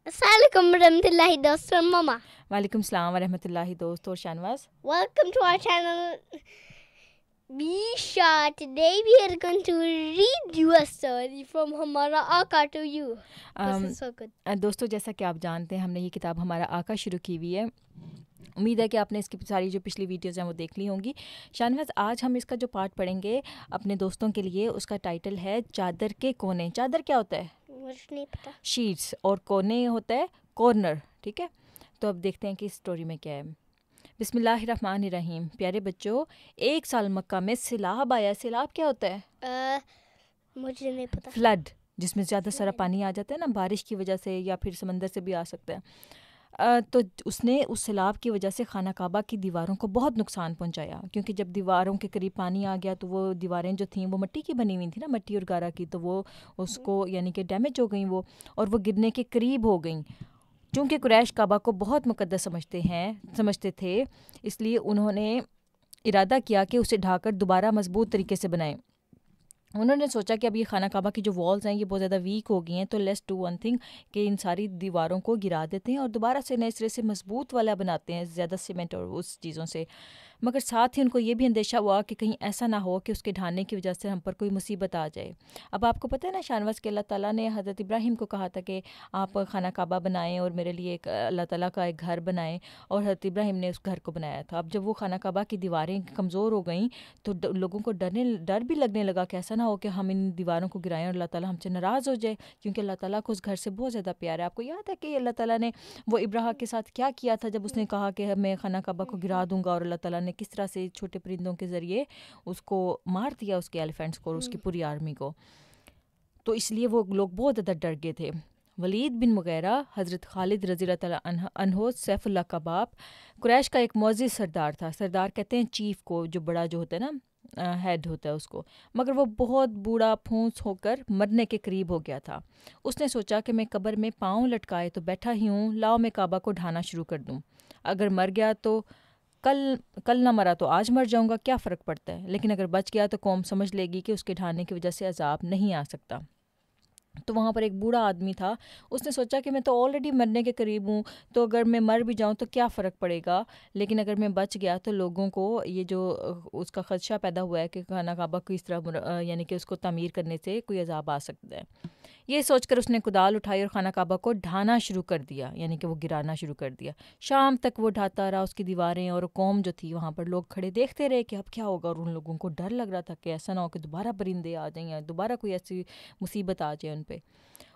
السلام علیکم ورحمۃ اللہ دوست اور ماما. وعلیکم السلام ورحمۃ اللہ دوست اور Shahnawaz. Welcome to our channel. Bisha, today we are going to read you a story from ہمارا آقا to you. This is so good. دوستو جیسا کہ آپ جانتے ہیں ہم نے یہ کتاب ہمارا آقا شروع کی ہوئی ہے. امید ہے کہ آپ نے اس کی ساری جو پچھلی ویڈیوز ہیں وہ دیکھ لی ہوں گی. شانواز آج ہم اس کا جو پارٹ پڑھیں گے اپنے دوستوں کے لیے, اس کا ٹائٹل ہے چادر کے کونے. چادر کیا ہوتا ہے؟ مجھے نہیں پتا. شیٹس, اور کونے ہوتا ہے کارنر. ٹھیک ہے, تو اب دیکھتے ہیں کہ اس سٹوری میں کیا ہے. بسم اللہ الرحمن الرحیم. پیارے بچوں, ایک سال مکہ میں سیلاب آیا. سیلاب کیا ہوتا ہے؟ مجھے نہیں پتا. فلڈ, جس میں زیادہ سارا پانی آ جاتا ہے نا بارش کی وجہ سے, یا پھر سمندر سے بھی آ سکتا ہے. تو اس نے اس سیلاب کی وجہ سے خانہ کعبہ کی دیواروں کو بہت نقصان پہنچایا, کیونکہ جب دیواروں کے قریب پانی آ گیا تو وہ دیواریں جو تھیں وہ مٹی کی بنی ہوئی تھیں نا, مٹی اور گارا کی, تو وہ اس کو یعنی کہ ڈیمیج ہو گئیں وہ, اور وہ گرنے کے قریب ہو گئیں. چونکہ قریش کعبہ کو بہت مقدس سمجھتے تھے, اس لیے انہوں نے ارادہ کیا کہ اسے ڈھا کر دوبارہ مضبوط طریقے سے بنائیں. انہوں نے سوچا کہ اب یہ خانہ کعبہ کی جو والز ہیں یہ بہت زیادہ ویک ہو گئی ہیں, تو لیٹس ڈو ون تھنگ کہ ان ساری دیواروں کو گرا دیتے ہیں اور دوبارہ سے نئے سرے سے مضبوط والا بناتے ہیں, زیادہ سیمنٹ اور اس چیزوں سے. مگر ساتھ ہی ان کو یہ بھی اندیشہ ہوا کہ کہیں ایسا نہ ہو کہ اس کے ڈھانے کی وجہ سے ہم پر کوئی مصیبت آ جائے. اب آپ کو پتہ ہے نا شانواز کہ اللہ تعالیٰ نے حضرت ابراہیم کو کہا تھا کہ آپ خانہ کعبہ بنائیں اور میرے لیے ایک اللہ تعالیٰ کا ایک گھر بنائیں, اور حضرت ابراہیم نے اس گھر کو بنایا تھا. اب جب وہ خانہ کعبہ کی دیواریں کمزور ہو گئیں تو لوگوں کو ڈر بھی لگنے لگا کہ ایسا نہ ہو کہ ہم ان دیواروں کو گرائیں اور اللہ تعالیٰ ہم سے ناراض ہو جائے, کیونکہ اللہ تعالیٰ کو اس گھر سے بہت زیادہ پیار ہے. آپ کو یاد ہے کہ اللہ تعالیٰ نے وہ ابراہیم کے ساتھ کیا کیا تھا جب اس نے کہا کہ میں خانہ کعبہ کو گرا دوں گا, اور اللہ تعالیٰ نے کس طرح سے چھوٹے پرندوں کے ذریعے اس کو مار دیا, اس کے ایلیفینٹس کو اور اس کی پوری آرمی کو. تو اس لیے وہ لوگ بہت زیادہ ڈر گئے تھے. ولید بن مغیرہ, حضرت خالد رضی اللہ تعالیٰ عنہ, سیف اللہ کا باپ, قریش کا ایک معزز سردار تھا. سردار کہتے ہیں چیف کو, جو بڑا جو ہوتا ہے نا, ہیڈ ہوتا ہے اس کو. مگر وہ بہت بوڑھا پھونس ہو کر مرنے کے قریب ہو گیا تھا. اس نے سوچا کہ میں قبر میں پاؤں لٹکائے تو بیٹھا ہی ہوں, لاؤ میں کعبہ کو ڈھانا شروع کر دوں. اگر مر گیا تو کل نہ مرا تو آج مر جاؤں گا, کیا فرق پڑتا ہے, لیکن اگر بچ گیا تو قوم سمجھ لے گی کہ اس کے ڈھانے کی وجہ سے عذاب نہیں آ سکتا. تو وہاں پر ایک بوڑھا آدمی تھا, اس نے سوچا کہ میں تو آلریڈی مرنے کے قریب ہوں, تو اگر میں مر بھی جاؤں تو کیا فرق پڑے گا, لیکن اگر میں بچ گیا تو لوگوں کو یہ جو اس کا خدشہ پیدا ہوا ہے کہ خانہ کعبہ کو اس طرح یعنی کہ اس کو تعمیر کرنے سے کوئی عذاب آ سکتا ہے. یہ سوچ کر اس نے کدال اٹھائی اور خانہ کعبہ کو ڈھانا شروع کر دیا, یعنی کہ وہ گرانا شروع کر دیا. شام تک وہ ڈھاتا رہا. اس کی دیواریں اور قوم جو تھی وہاں پر لوگ کھڑے دیکھتے رہے کہ اب کیا ہوگا, اور ان لوگوں کو ڈر لگ رہا تھا کہ ایسا نہ ہو کہ دوبارہ پرندے آ جائیں یا دوبارہ کوئی ایسی مصیبت آ جائے ان پہ.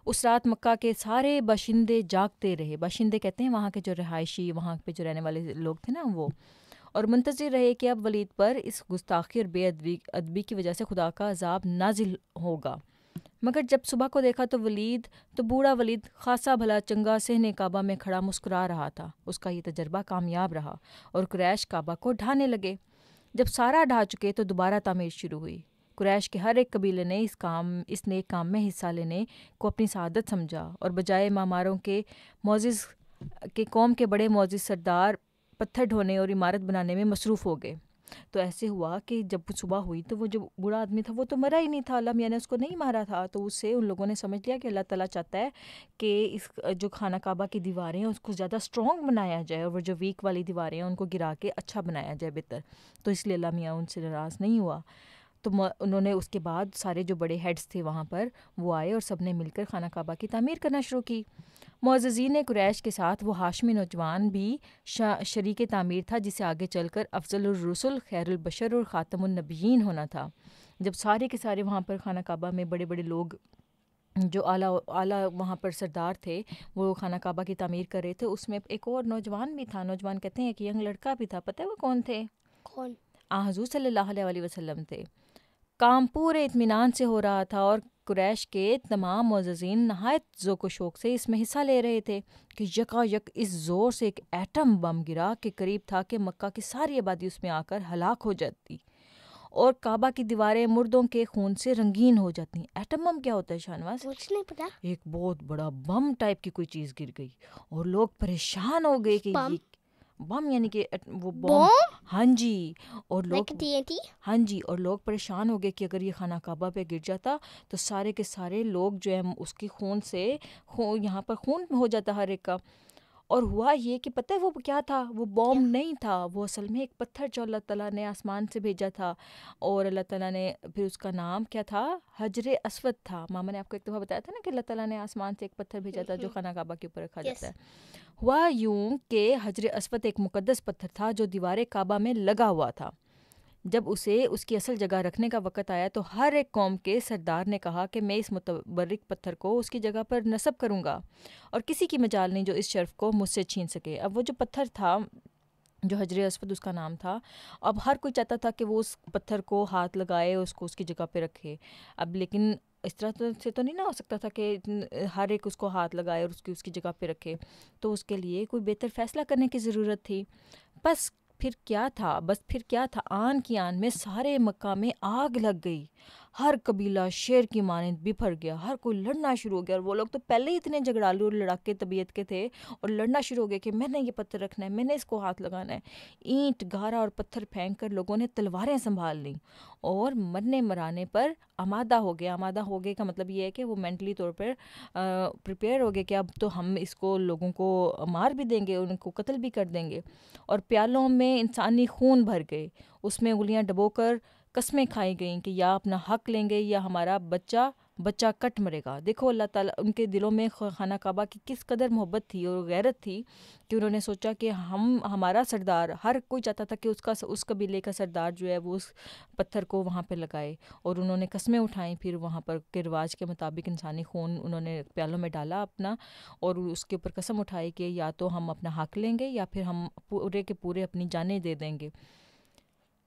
اس رات مکہ کے سارے باشندے جاگتے رہے. باشندے کہتے ہیں وہاں کے جو رہائشی, وہاں پہ جو رہنے والے لوگ تھے نا وہ, اور منتظر رہے کہ اب ولید پر اس گستاخی اور بے ادبی کی وجہ سے خدا کا عذاب نازل ہوگا. مگر جب صبح کو دیکھا تو بوڑھا ولید خاصا بھلا چنگا صحن کعبہ میں کھڑا مسکرا رہا تھا. اس کا یہ تجربہ کامیاب رہا اور قریش کعبہ کو ڈھانے لگے. جب سارا ڈھا چکے تو دوبارہ تعمیر شروع ہوئی. قریش کے ہر ایک قبیلے نے اس نیک کام میں حصہ لینے کو اپنی سعادت سمجھا, اور بجائے معماروں کے قوم کے بڑے معزز سردار پتھر ڈھونے اور عمارت بنانے میں مصروف ہو گئے. تو ایسے ہوا کہ جب صبح ہوئی تو وہ جو بوڑھا آدمی تھا وہ تو مرا ہی نہیں تھا, اللہ میاں نے اس کو نہیں مارا تھا. تو اس سے ان لوگوں نے سمجھ لیا کہ اللہ تعالیٰ چاہتا ہے کہ اس جو خانہ کعبہ کی دیواریں ہیں اس کو زیادہ اسٹرانگ بنایا جائے, اور وہ جو ویک والی دیواریں ہیں ان کو گرا کے اچھا بنایا جائے بہتر. تو اس لیے اللہ میاں ان سے ناراض نہیں ہوا. تو انہوں نے اس کے بعد سارے جو بڑے ہیڈز تھے وہاں پر وہ آئے اور سب نے مل کر خانہ کعبہ کی تعمیر کرنا شروع کی. معززین قریش کے ساتھ وہ ہاشمی نوجوان بھی شریک تعمیر تھا, جسے آگے چل کر افضل الرسل, خیر البشر اور خاتم النبیین ہونا تھا. جب سارے کے سارے وہاں پر خانہ کعبہ میں بڑے بڑے لوگ جو اعلیٰ وہاں پر سردار تھے وہ خانہ کعبہ کی تعمیر کر رہے تھے, اس میں ایک اور نوجوان بھی تھا. نوجوان کہتے ہیں ایک ینگ لڑکا بھی تھا. پتہ ہے وہ کون تھے؟ کون؟ حضور صلی اللہ علیہ وسلم تھے. کام پورے اطمینان سے ہو رہا تھا اور قریش کے تمام معززین نہایت ذوق و شوق سے اس میں حصہ لے رہے تھے کہ یکایک اس زور سے ایک ایٹم بم گرا کہ قریب تھا کہ مکہ کی ساری آبادی اس میں آ کر ہلاک ہو جاتی اور کعبہ کی دیواریں مردوں کے خون سے رنگین ہو جاتی. ایٹم بم کیا ہوتا ہے شانواز؟ مجھے نہیں پتا. ایک بہت بڑا بم ٹائپ کی کوئی چیز گر گئی اور لوگ پریشان ہو گئے کہ بم یعنی کہ وہ بم. Bomb? ہاں جی. اور لوگ Like TNT? ہاں جی اور لوگ پریشان ہو گئے کہ اگر یہ خانہ کعبہ پہ گر جاتا تو سارے کے سارے لوگ جو ہے اس کی خون سے یہاں پر خون ہو جاتا ہر ایک کا. اور ہوا یہ کہ پتہ ہے وہ کیا تھا, وہ بوم نہیں تھا, وہ اصل میں ایک پتھر جو اللہ تعالیٰ نے آسمان سے بھیجا تھا. اور اللہ تعالیٰ نے پھر اس کا نام کیا تھا, حجر اسود تھا. ماما نے آپ کو ایک دفعہ بتایا تھا نا کہ اللہ تعالیٰ نے آسمان سے ایک پتھر بھیجا تھا جو خانہ کعبہ کے اوپر رکھا جاتا ہے. ہوا یوں کہ حجر اسود ایک مقدس پتھر تھا جو دیوار کعبہ میں لگا ہوا تھا. جب اسے اس کی اصل جگہ رکھنے کا وقت آیا تو ہر ایک قوم کے سردار نے کہا کہ میں اس متبرک پتھر کو اس کی جگہ پر نصب کروں گا, اور کسی کی مجال نہیں جو اس شرف کو مجھ سے چھین سکے. اب وہ جو پتھر تھا جو حجر اسود اس کا نام تھا, اب ہر کوئی چاہتا تھا کہ وہ اس پتھر کو ہاتھ لگائے, اس کو اس کی جگہ پہ رکھے. اب لیکن اس طرح سے تو نہیں نہ ہو سکتا تھا کہ ہر ایک اس کو ہاتھ لگائے اور اس کی جگہ پہ رکھے. تو اس کے لیے کوئی بہتر فیصلہ کرنے کی ضرورت تھی. پھر کیا تھا, آن کی آن میں سارے مکہ میں آگ لگ گئی. ہر قبیلہ شیر کی مانند بپھر گیا, ہر کوئی لڑنا شروع ہو گیا. اور وہ لوگ تو پہلے ہی اتنے جھگڑالو اور لڑاکے طبیعت کے تھے, اور لڑنا شروع ہو گیا کہ میں نے یہ پتھر رکھنا ہے, میں نے اس کو ہاتھ لگانا ہے. اینٹ گارا اور پتھر پھینک کر لوگوں نے تلواریں سنبھال لیں اور مرنے مرانے پر آمادہ ہو گئے کا مطلب یہ ہے کہ وہ مینٹلی طور پر پریپیئر ہو گئے کہ اب تو ہم اس کو لوگوں کو مار بھی دیں گے, ان کو قتل بھی کر دیں گے. اور پیالوں میں انسانی خون بھر گئے, اس میں انگلیاں ڈبو کر قسمیں کھائی گئیں کہ یا اپنا حق لیں گے یا ہمارا بچہ کٹ مرے گا. دیکھو اللہ تعالیٰ ان کے دلوں میں خانہ کعبہ کی کس قدر محبت تھی اور غیرت تھی کہ انہوں نے سوچا کہ ہمارا سردار, ہر کوئی چاہتا تھا کہ اس قبیلے کا سردار جو ہے وہ اس پتھر کو وہاں پہ لگائے. اور انہوں نے قسمیں اٹھائیں, پھر وہاں پر کے رواج کے مطابق انسانی خون انہوں نے پیالوں میں ڈالا اپنا, اور اس کے اوپر قسم اٹھائی کہ یا تو ہم اپنا حق لیں گے یا پھر ہم پورے کے پورے اپنی جانیں دے دیں گے.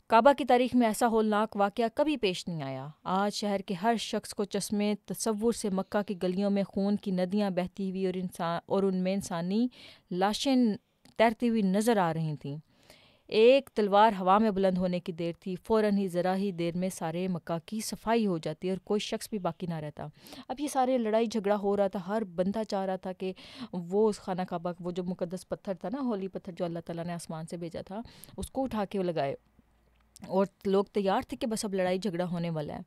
کعبہ کی تاریخ میں ایسا ہولناک واقعہ کبھی پیش نہیں آیا. آج شہر کے ہر شخص کو چشمے تصور سے مکہ کی گلیوں میں خون کی ندیاں بہتی ہوئی اور ان میں انسانی لاشیں تیرتی ہوئی نظر آ رہی تھیں. ایک تلوار ہوا میں بلند ہونے کی دیر تھی, فوراً ہی ذرا ہی دیر میں سارے مکہ کی صفائی ہو جاتی اور کوئی شخص بھی باقی نہ رہتا. اب یہ سارے لڑائی جھگڑا ہو رہا تھا, ہر بندہ چاہ رہا تھا کہ وہ اس خانہ کعبہ, وہ جو مقدس پتھر تھا نا, ہولی پتھر جو اللہ تعالیٰ نے آسمان سے بھیجا تھا, اس کو اٹھا کے وہ لگائے. اور لوگ تیار تھے کہ بس اب لڑائی جھگڑا ہونے والا ہے.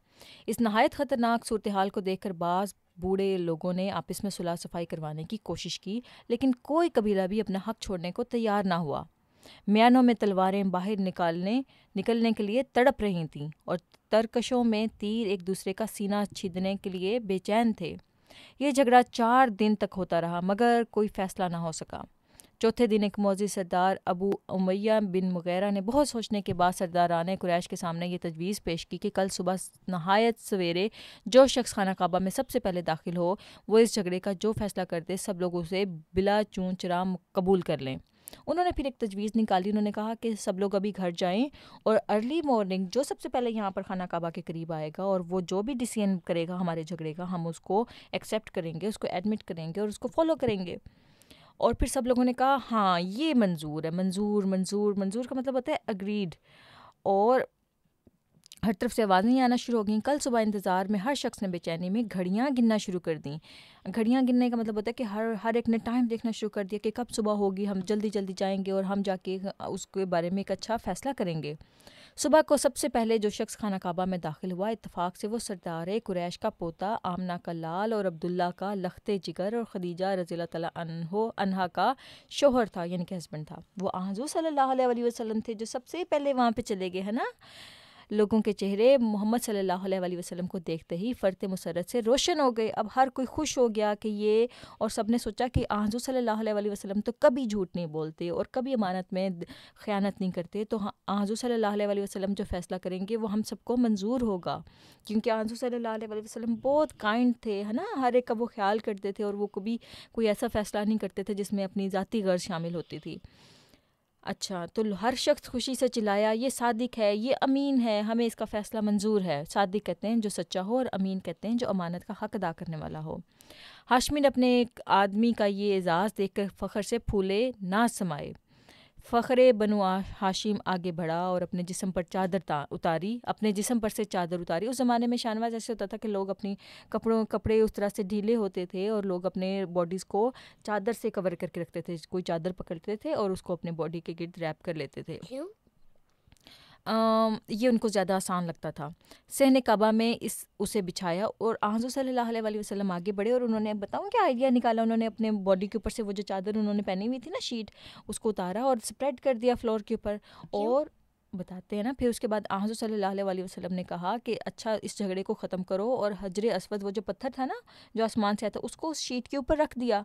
اس نہایت خطرناک صورتحال کو دیکھ کر بعض بوڑھے لوگوں نے آپس میں صلح صفائی کروانے کی کوشش کی, لیکن کوئی قبیلہ بھی اپنا حق چھوڑنے کو تیار نہ ہوا. میانوں میں تلواریں باہر نکلنے کے لیے تڑپ رہی تھیں, اور ترکشوں میں تیر ایک دوسرے کا سینہ چھیدنے کے لیے بے چین تھے. یہ جھگڑا 4 دن تک ہوتا رہا مگر کوئی فیصلہ نہ ہو سکا. چوتھے دن ایک معزز سردار ابو امیہ بن مغیرہ نے بہت سوچنے کے بعد سرداران قریش کے سامنے یہ تجویز پیش کی کہ کل صبح نہایت سویرے جو شخص خانہ کعبہ میں سب سے پہلے داخل ہو وہ اس جھگڑے کا جو فیصلہ کرتے سب لوگ اسے بلا چون چرا قبول کر لیں. انہوں نے پھر ایک تجویز نکالی. انہوں نے کہا کہ سب لوگ ابھی گھر جائیں اور ارلی مارننگ جو سب سے پہلے یہاں پر خانہ کعبہ کے قریب آئے گا اور وہ جو بھی ڈیسیژن کرے گا ہمارے جھگڑے کا, ہم اس کو ایکسیپٹ کریں گے, اس کو ایڈمٹ کریں گے اور اس کو فالو کریں گے. اور پھر سب لوگوں نے کہا ہاں یہ منظور ہے. منظور کا مطلب ہوتا ہے اگریڈ. اور ہر طرف سے آوازیں آنا شروع ہو گئیں. کل صبح انتظار میں ہر شخص نے بے چینی میں گھڑیاں گننا شروع کر دیں. گھڑیاں گننے کا مطلب ہوتا ہے کہ ہر ایک نے ٹائم دیکھنا شروع کر دیا کہ کب صبح ہوگی, ہم جلدی جائیں گے اور ہم جا کے اس کے بارے میں ایک اچھا فیصلہ کریں گے. صبح کو سب سے پہلے جو شخص خانہ کعبہ میں داخل ہوا اتفاق سے وہ سردار قریش کا پوتا, آمنہ کا لال اور عبداللہ کا لخت جگر اور خدیجہ رضی اللہ تعالیٰ عنہا کا شوہر تھا, یعنی کہ ہسبینڈ تھا. وہ حضور صلی اللہ علیہ وسلم تھے جو سب سے پہلے وہاں پہ چلے گئے, ہے نا. لوگوں کے چہرے محمد صلی اللہ علیہ وسلم کو دیکھتے ہی فرت مسرت سے روشن ہو گئے. اب ہر کوئی خوش ہو گیا کہ یہ, اور سب نے سوچا کہ حضور صلی اللہ علیہ وسلم تو کبھی جھوٹ نہیں بولتے اور کبھی امانت میں خیانت نہیں کرتے, تو حضور صلی اللہ علیہ وسلم جو فیصلہ کریں گے وہ ہم سب کو منظور ہوگا, کیونکہ حضور صلی اللہ علیہ وسلم بہت کائنڈ تھے, ہے نا. ہر ایک کا وہ خیال کرتے تھے اور وہ کبھی کوئی ایسا فیصلہ نہیں کرتے تھے جس میں اپنی ذاتی غرض شامل ہوتی تھی. اچھا, تو ہر شخص خوشی سے چلایا یہ صادق ہے, یہ امین ہے, ہمیں اس کا فیصلہ منظور ہے. صادق کہتے ہیں جو سچا ہو اور امین کہتے ہیں جو امانت کا حق ادا کرنے والا ہو. ہاشمی نے اپنے ایک آدمی کا یہ اعزاز دیکھ کر فخر سے پھولے نہ سمائے. فخر بنو ہاشم آگے بڑھا اور اپنے جسم پر چادر اتاری، اپنے جسم پر سے چادر اتاری. اس زمانے میں شاہنواز ایسے ہوتا تھا کہ لوگ اپنی کپڑے اس طرح سے ڈھیلے ہوتے تھے اور لوگ اپنے باڈیز کو چادر سے کور کر کے رکھتے تھے. کوئی چادر پکڑتے تھے اور اس کو اپنے باڈی کے گرد ریپ کر لیتے تھے. یہ ان کو زیادہ آسان لگتا تھا. صحن کعبہ میں اسے بچھایا اور حضور صلی اللہ علیہ وسلم آگے بڑھے اور انہوں نے بتاؤں کیا آئیڈیا نکالا. انہوں نے اپنے باڈی کے اوپر سے وہ جو چادر انہوں نے پہنی ہوئی تھی نا شیٹ، اس کو اتارا اور اسپریڈ کر دیا فلور کے اوپر. اور بتاتے ہیں نا پھر اس کے بعد حضور صلی اللہ علیہ وسلم نے کہا کہ اچھا اس جھگڑے کو ختم کرو، اور حجر اسود وہ جو پتھر تھا نا جو آسمان سے آتا اس کو اس شیٹ کے اوپر رکھ دیا.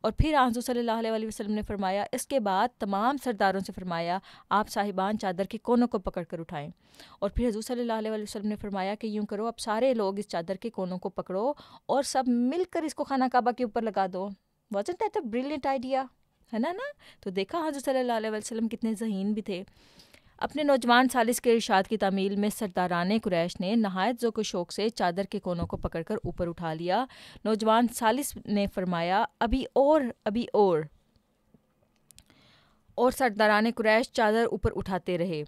اور پھر حضور صلی اللہ علیہ وسلم نے فرمایا، اس کے بعد تمام سرداروں سے فرمایا آپ صاحبان چادر کے کونوں کو پکڑ کر اٹھائیں. اور پھر حضور صلی اللہ علیہ وسلم نے فرمایا کہ یوں کرو اب سارے لوگ اس چادر کے کونوں کو پکڑو اور سب مل کر اس کو خانہ کعبہ کے اوپر لگا دو. wasn't that a brilliant idea؟ ہے نا. تو دیکھا حضور صلی اللہ علیہ وسلم کتنے ذہین بھی تھے. اپنے نوجوان ثالث کے ارشاد کی تعمیل میں سرداران قریش نے نہایت ذوق و شوق سے چادر کے کونوں کو پکڑ کر اوپر اٹھا لیا. نوجوان ثالث نے فرمایا ابھی اور سرداران قریش چادر اوپر اٹھاتے رہے.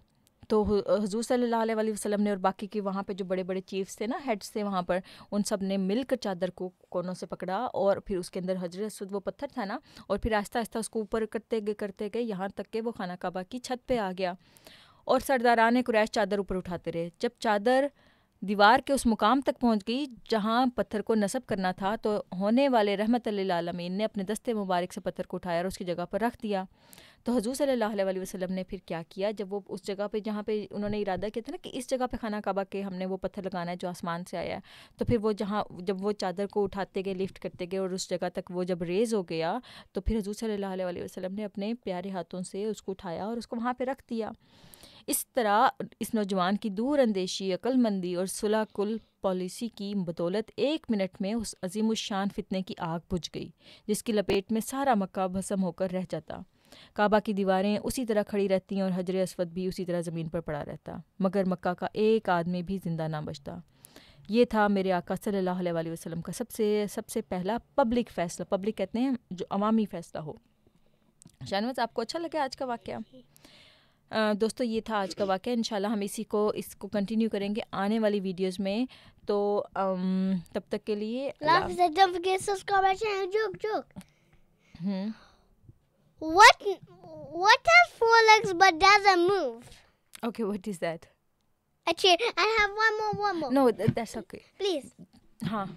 تو حضور صلی اللہ علیہ وسلم نے اور باقی کے وہاں پہ جو بڑے بڑے چیفز تھے نا، ہیڈز تھے وہاں پر، ان سب نے مل کر چادر کو کونوں سے پکڑا اور پھر اس کے اندر حجر اسود وہ پتھر تھا نا، اور پھر آہستہ آہستہ اس کو اوپر کرتے گئے یہاں تک کہ وہ خانہ کعبہ کی چھت پہ آ گیا. اور سرداران قریش چادر اوپر اٹھاتے رہے. جب چادر دیوار کے اس مقام تک پہنچ گئی جہاں پتھر کو نصب کرنا تھا تو ہونے والے رحمت للعالمین نے اپنے دستے مبارک سے پتھر کو اٹھایا اور اس کی جگہ پر رکھ دیا. تو حضور صلی اللہ علیہ وسلم نے پھر کیا کیا، جب وہ اس جگہ پہ جہاں پہ انہوں نے ارادہ کیا تھا نا کہ اس جگہ پہ خانہ کعبہ کے ہم نے وہ پتھر لگانا ہے جو آسمان سے آیا ہے، تو پھر وہ جب وہ چادر کو اٹھاتے گئے، لفٹ کرتے گئے اور اس جگہ تک وہ جب ریز ہو گیا تو پھر حضور صلی اللہ علیہ وسلم نے اپنے پیارے ہاتھوں سے اس کو اٹھایا اور اس کو وہاں پہ رکھ دیا. اس طرح اس نوجوان کی دور اندیشی، عقل مندی اور صلح کل پالیسی کی بدولت 1 منٹ میں اس عظیم الشان فتنے کی آگ بجھ گئی جس کی لپیٹ میں سارا مکہ بھسم ہو کر رہ جاتا. کعبہ کی دیواریں اسی طرح کھڑی رہتی اور حجر اسود بھی اسی طرح زمین پر پڑا رہتا، مگر مکہ کا ایک آدمی بھی زندہ نہ بچتا. یہ تھا میرے آقا صلی اللہ علیہ وسلم کا سب سے پہلا پبلک فیصلہ. پبلک کہتے ہیں جو عوامی فیصلہ ہو. شاہنواز آپ کو اچھا لگا آج کا واقعہ؟ دوستو یہ تھا آج کا واقعہ. انشاءاللہ ہم اس کو کنٹینیو کریں گے آنے والی ویڈیوز میں. تو تب تک کے لیے What has 4 legs but doesn't move? Okay, what is that? A chair. I have one more. No, that's okay. Please. Haan.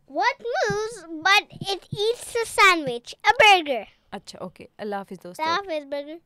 What moves but it eats a sandwich? A burger. اچھا okay. اللہ حافظ دوستو. اللہ حافظ burger.